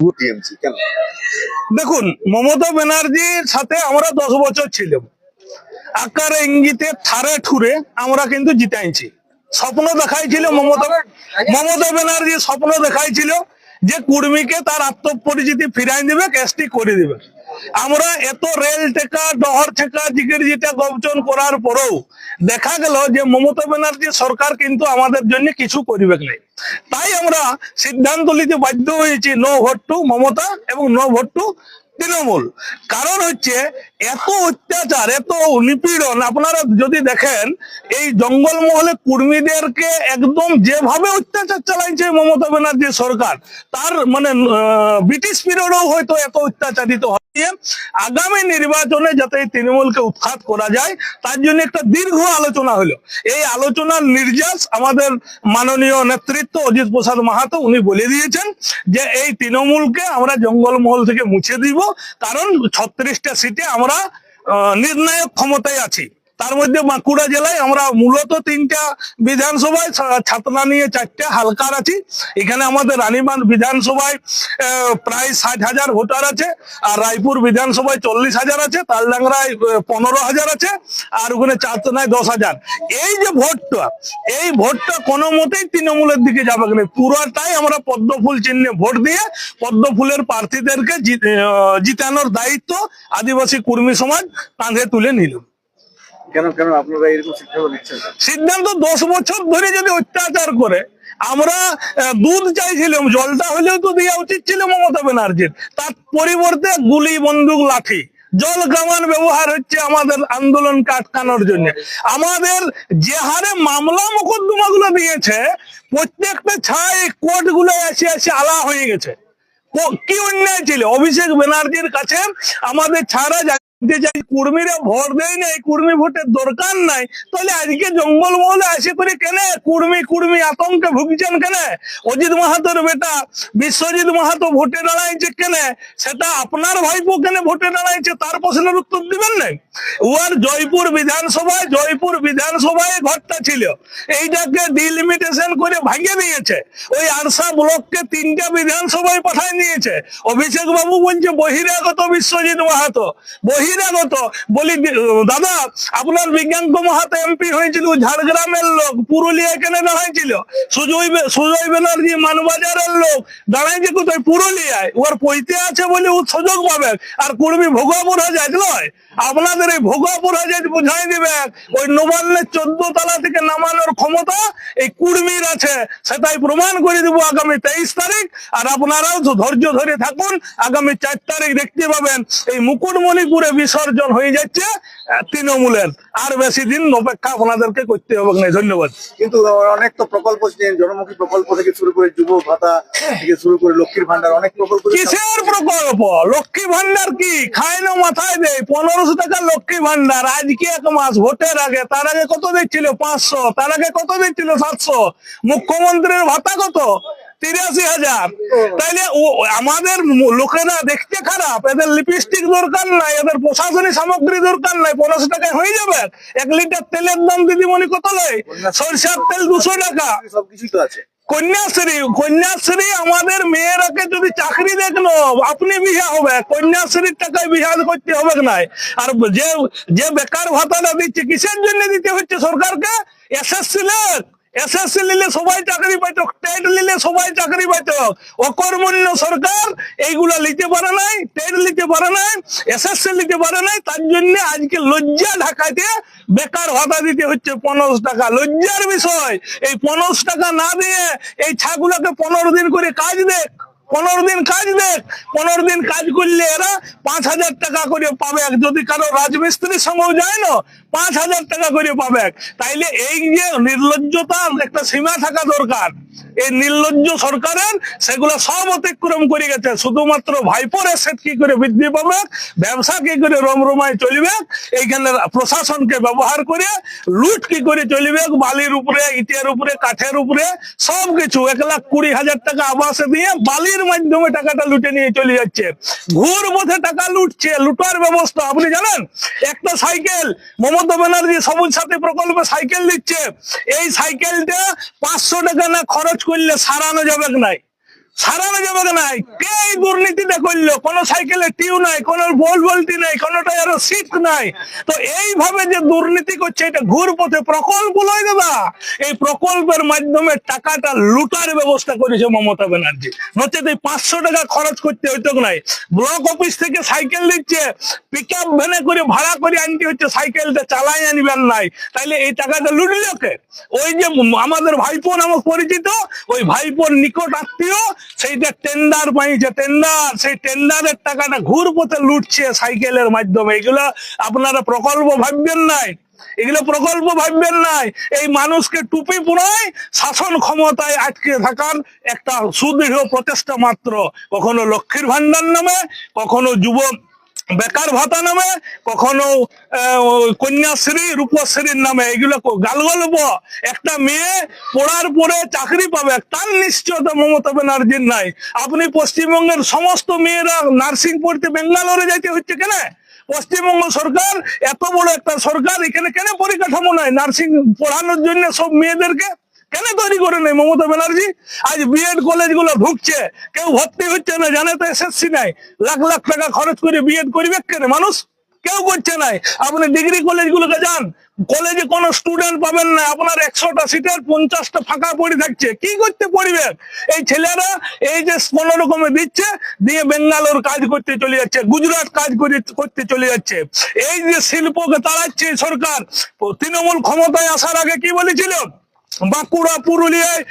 TMC কেন? দেখুন, মমতা ব্যানার্জির সাথে আমরা 10 বছর ছিলাম, আকারে ইঙ্গিতে থারে ঠুরে আমরা কিন্তু জিতাইছি। স্বপ্ন দেখাইছিল মমতা ব্যানার্জি, স্বপ্ন দেখাইছিল যে কুর্মীকে তার আত্মপরিচিতি ফিরাই দিবে, এসটি করে দিবে। আমরা এত রেল টেকা ডহর ঠেকা জিগির জিটা গবচন করার পরেও দেখা গেল যে মমতা ব্যানার্জি সরকার কিন্তু আমাদের জন্য কিছু করিবে নাই। তাই আমরা সিদ্ধান্ত নিতে বাধ্য হয়েছি নো ভোট টু মমতা এবং নো ভোট টু তৃণমূল। কারণ হচ্ছে এত অত্যাচার, এত নিপীড়ন। আপনারা যদি দেখেন এই জঙ্গলমহলে কর্মীদেরকে একদম যেভাবে অত্যাচার চালাইছে মমতা ব্যানার্জি সরকার, তার মানে ব্রিটিশ পিরিয়ডেও হয়তো এত অত্যাচারিত হয়। আগামী নির্বাচনে যাতে তৃণমূলকে উৎখাত করা যায় তার জন্য একটা দীর্ঘ আলোচনা হলো। এই আলোচনার নির্যাস আমাদের মাননীয় নেতৃত্ব অজিত প্রসাদ মাহাতো উনি বলে দিয়েছেন যে এই তৃণমূলকে আমরা জঙ্গলমহল থেকে মুছে দিব, কারণ 36টা সিটে আমরা নির্ণায়ক ক্ষমতায় আছি। তার মধ্যে বাঁকুড়া জেলায় আমরা মূলত 3টা বিধানসভায়, ছাতনা নিয়ে 4টে হালকার আছি। এখানে আমাদের রানীবাঁধ বিধানসভায় প্রায় 60,000 ভোটার আছে, আর রায়পুর বিধানসভায় 40,000 আছে, তালডাংরায় 15,000 আছে, আর ওখানে ছাতনায় 10,000। এই যে ভোটটা, এই ভোটটা কোনো মতেই তৃণমূলের দিকে যাবে না। পুরোটাই আমরা পদ্মফুল চিহ্নে ভোট দিয়ে পদ্মফুলের প্রার্থীদেরকে জিতানোর দায়িত্ব আদিবাসী কর্মী সমাজ কাঁধে তুলে নিল। কেন কেন আপনারা এরকম সিদ্ধান্ত নিচ্ছেন? সিদ্ধান্ত 10 বছর ধরে যদি অত্যাচার করে, আমরা দুধ চাইছিলাম, জলটা হলেও তো দেওয়া উচিত ছিল মমতা ব্যানার্জির। তার পরিবর্তে গুলি, বন্দুক, লাঠি, জল কামান ব্যবহার হচ্ছে আমাদের আন্দোলনকে আটকানোর জন্য। আমাদের যে হারে মামলা মোকদ্দমা গুলো দিয়েছে, প্রত্যেকটা ছাই কোর্ট গুলো এসে এসে আলা হয়ে গেছে। কি অন্যায় ছিল? অভিষেক ব্যানার্জির কাছে আমাদের ছাড়া কর্মীরা ভোট দেয় না, কর্মী ভোটের দরকার নাই, তাহলে আজকে জঙ্গলমহলে আসে করে কেন কর্মী আতঙ্কে ভুগছেন কেন? অজিত মাহাতোর বেটা বিশ্বজিৎ মাহাতো ভোটে দাঁড়াইছে কেন? সেটা আপনার ভাইপো কেন ভোটে দাঁড়াইছে তার প্রশ্নের উত্তর দিবেন না? ওয়ার জয়পুর বিধানসভায় ঘরটা ছিল, এইটাকে ডিলিমিটেশন করে ভাঙিয়ে দিয়েছে। ওই আরসা ব্লককে 3টা বিধানসভায় পাঠাই দিয়েছে। অভিষেক বাবু বলছে বহিরাগত বিশ্বজিৎ মাহাতো, বহিরাগত। বলি দাদা, আপনার বিজ্ঞানক মাহাতো এমপি হয়েছিল ঝাড়গ্রামের লোক, পুরুলিয়ায় কেন দাঁড়াইছিল? সুজয় ব্যানার্জি মানবাজারের লোক, দাঁড়াইছে কোথায়? পুরুলিয়ায়। ওর পৈতে আছে বলে ও সুযোগ পাবে, আর কর্মী ভোগাপুর হাজার নয়। আপনাদের এই ভোগাপুর হাজার বুঝাই দিবে ওই নবান্নের 14 তলা থেকে নামানোর ক্ষমতা এই কর্মীর আছে, সেটাই প্রমাণ করে দেবো আগামী 23 তারিখ। আর আপনারাও ধৈর্য ধরে থাকুন, আগামী 4 তারিখ দেখতে পাবেন এই মুকুটমণিপুরে বিসর্জন হয়ে যাচ্ছে তৃণমূলের। আর বেশি দিন অপেক্ষা আপনাদেরকে করতে হবে না। ধন্যবাদ। কিন্তু অনেক তো প্রকল্প, জনমুখী প্রকল্প থেকে শুরু করে যুব ভাতা থেকে শুরু করে লক্ষ্মীর ভান্ডার, অনেক প্রকল্প। কিসের প্রকল্প? লক্ষ্মী ভান্ডার কি খায় না মাথায় দেয়? 1500 টাকা লক্ষ্মী ভান্ডার আজকে 1 মাস ভোটের আগে। তার আগে কত দিচ্ছিল? 500। তার আগে কত দিচ্ছিল? 700। মুখ্যমন্ত্রীর ভাতা কত? 83,000। তাইলে আমাদের লোকেরা দেখতে খারাপ, এদের লিপস্টিক দরকার নাই, এদের প্রশাসনিক সামগ্রী দরকার নাই, 1500 টাকায় হয়ে যাবে। 1 লিটার তেলের দাম দিদিমণি কত লয়? সরষের তেল 200 টাকা। সবকিছুই তো আছে। কন্যাশ্রী আমাদের মেয়েরাকে যদি চাকরি দেখলো আপনি বিয়ে হবে, কন্যাশ্রীর টাকায় বিয়ে করতে হবে না। আর যে বেকার ভাতাটা দিচ্ছে কিসের জন্য দিতে হচ্ছে সরকারকে? এসএসসি নিলে সবাই চাকরি পাইত, টেট নিলে সবাই চাকরি পাইত। অকর্মণ্য সরকার এইগুলা নিতে পারে নাই, টেট নিতে পারে নাই, এসএসসি নিতে পারে নাই। তার জন্য আজকে লজ্জা ঢাকাতে বেকার ভাতা দিতে হচ্ছে 1500 টাকা। লজ্জার বিষয়। এই 1500 টাকা না দিয়ে এই ছাগুলাকে 15 দিন করে কাজ দেখ, 15 দিন কাজ দেখ। 15 দিন কাজ করলে এরা 5,000 টাকা করে পাবে। যদি কারো রাজমিস্ত্রির সঙ্গেও যায় না, 5,000 টাকা করে পাবে। তাইলে এই যে নির্লজ্জতার একটা সীমা থাকা দরকার। এই নির্লজ্জ সরকারের সেগুলো সব অতিক্রম করে গেছে। শুধুমাত্র ভাইপোর এসেট কি করে বৃদ্ধি পাবে, ব্যবসা কি করে রমরমায় চলবে, এইখানে প্রশাসনকে ব্যবহার করে লুট কি করে চলবে, বালির উপরে, ইটের উপরে, কাঠের উপরে সবকিছু। 1,20,000 টাকা আবাসে দিয়ে বালির মাধ্যমে টাকাটা লুটে নিয়ে চলে যাচ্ছে। ঘুর মধ্যে টাকা লুটছে, লুটার ব্যবস্থা। আপনি জানেন একটা সাইকেল মমতা ব্যানার্জি সবুজ সাথী প্রকল্পে সাইকেল দিচ্ছে, এই সাইকেলটা 500 টাকা না খরচ করলে সারানো যাবে নাই। সারানো যাবে নাই। কে এই দুর্নীতিটা করলো? কোন সাইকেলে টিউ নাই, কোন বলতি নাই, কোন টায়ারে সিট নাই। তো এইভাবে যে দুর্নীতি করছে, এটা ঘুর পথে প্রকল্প লয় দাদা। এই প্রকল্পের মাধ্যমে টাকাটা লুটার ব্যবস্থা করেছে মমতা ব্যানার্জি। নচেত এই 500 টাকা খরচ করতে হইতো নাই। ব্লক অফিস থেকে সাইকেল দিচ্ছে, পিক আপ ভ্যানে করে ভাড়া করে আনতে হচ্ছে, সাইকেলটা চালাই আনবেন নাই। তাইলে এই টাকাটা লুটল কে? ওই যে আমাদের ভাইপো নামক পরিচিত, ওই ভাইপোর নিকট আত্মীয়, সেইটা টেন্ডার পাইছে, টেন্ডার, সেই টেন্ডারের টাকাটা ঘুর পথে লুটছে সাইকেলের মাধ্যমে। এগুলো আপনারা প্রকল্প ভাববেন নাই, এগুলো প্রকল্প ভাববেন নাই। এই মানুষকে টুপি পুরায় শাসন ক্ষমতায় আটকে থাকার একটা সুদৃঢ় প্রচেষ্টা মাত্র। কখনো লক্ষ্মীর ভান্ডার নামে, কখনো যুব বেকার ভাতা নামে, কখনো কন্যাশ্রী রূপশ্রীর নামে, এগুলো গালগল্প। একটা মেয়ে পড়ার পরে চাকরি পাবে তার নিশ্চয়তা মমতা ব্যানার্জির নাই। আপনি পশ্চিমবঙ্গের সমস্ত মেয়েরা নার্সিং পড়তে বেঙ্গালোরে যাইতে হচ্ছে কেন? পশ্চিমবঙ্গ সরকার এত বড় একটা সরকার, এখানে কেন পরিকাঠামো নাই নার্সিং পড়ানোর জন্য সব মেয়েদেরকে? কেন তৈরি করে নেই মমতা ব্যানার্জি? আজ বিএড কলেজ গুলো ঢুকছে, কেউ ভর্তি হচ্ছে না, জানে তো এসএসসি নাই। লাখ লাখ টাকা খরচ করে বিএড করবে কেন মানুষ? কেউ করছে নাই। আপনি ডিগ্রি কলেজ গুলোকে যান, কলেজে কোনো স্টুডেন্ট পাবেন না। আপনার 100টা সিটের 50টা ফাঁকা পড়ে থাকছে। কি করতে পড়বে এই ছেলেরা? এই যে কোন রকমে দিচ্ছে, দিয়ে বেঙ্গালোর কাজ করতে চলে যাচ্ছে, গুজরাট কাজ করতে চলে যাচ্ছে। এই যে শিল্পকে তাড়াচ্ছে সরকার। তৃণমূল ক্ষমতায় আসার আগে কি বলেছিল? বাঁকুড়া পুরুলিয়ায়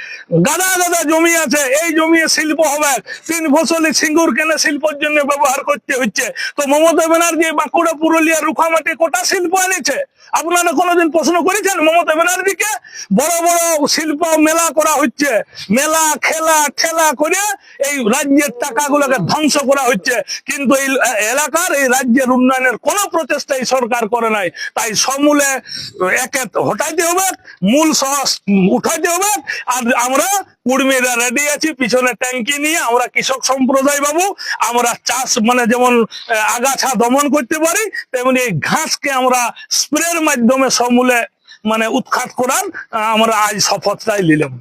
গাদা গাদা জমি আছে, এই জমি শিল্প হবে। 3 ফসলি সিঙ্গুর কেনে শিল্পের জন্য ব্যবহার করতে হচ্ছে। তো মমতা ব্যানার্জি বাঁকুড়া পুরুলিয়া রুখামাটি কোটা শিল্প এনেছে? আপনারা কোনোদিন প্রশ্ন করেছেন মমতা ব্যানার্জিকে? বড় বড় শিল্প মেলা করা হচ্ছে, মেলা খেলা ঠেলা করে এই রাজ্যের টাকাগুলোকে ধ্বংস করা হচ্ছে। কিন্তু এই এলাকার, এই রাজ্যের উন্নয়নের কোনো প্রচেষ্টা এই সরকার করে নাই। তাই সমূলে একে হটাইতে হবে, মূল সহজ উঠাইতে হবে। আর আমরা কুর্মীরা রেডি আছি পিছনে ট্যাঙ্কি নিয়ে। আমরা কৃষক সম্প্রদায় বাবু, আমরা চাষ মানে যেমন আগাছা দমন করতে পারি, তেমনি এই ঘাসকে আমরা স্প্রের মাধ্যমে সমূলে মানে উৎখাত করার আমরা আজ শপথটাই নিলাম।